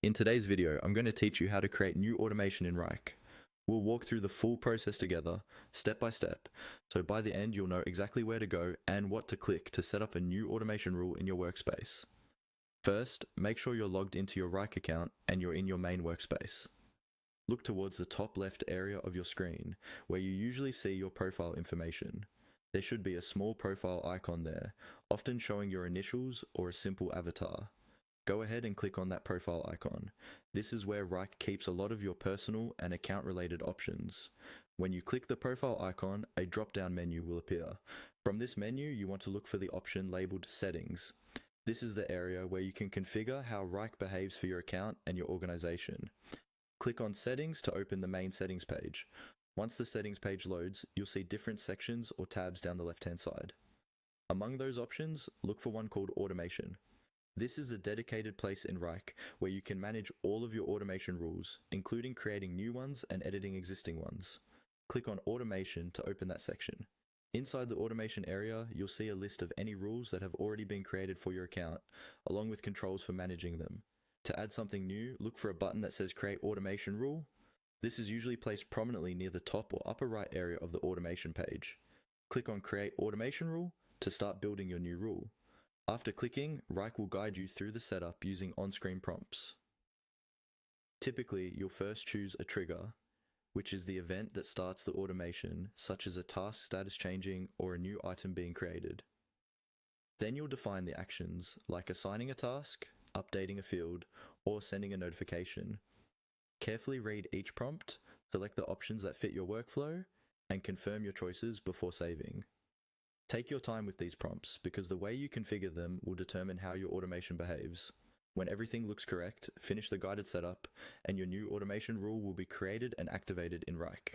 In today's video, I'm going to teach you how to create new automation in Wrike. We'll walk through the full process together, step by step, so by the end you'll know exactly where to go and what to click to set up a new automation rule in your workspace. First, make sure you're logged into your Wrike account and you're in your main workspace. Look towards the top left area of your screen, where you usually see your profile information. There should be a small profile icon there, often showing your initials or a simple avatar. Go ahead and click on that profile icon. This is where Wrike keeps a lot of your personal and account-related options. When you click the profile icon, a drop-down menu will appear. From this menu, you want to look for the option labeled Settings. This is the area where you can configure how Wrike behaves for your account and your organization. Click on Settings to open the main settings page. Once the settings page loads, you'll see different sections or tabs down the left-hand side. Among those options, look for one called Automation. This is a dedicated place in Wrike where you can manage all of your automation rules, including creating new ones and editing existing ones. Click on Automation to open that section. Inside the automation area, you'll see a list of any rules that have already been created for your account, along with controls for managing them. To add something new, look for a button that says Create Automation Rule. This is usually placed prominently near the top or upper right area of the automation page. Click on Create Automation Rule to start building your new rule. After clicking, Wrike will guide you through the setup using on-screen prompts. Typically, you'll first choose a trigger, which is the event that starts the automation, such as a task status changing or a new item being created. Then you'll define the actions, like assigning a task, updating a field, or sending a notification. Carefully read each prompt, select the options that fit your workflow, and confirm your choices before saving. Take your time with these prompts because the way you configure them will determine how your automation behaves. When everything looks correct, finish the guided setup and your new automation rule will be created and activated in Wrike.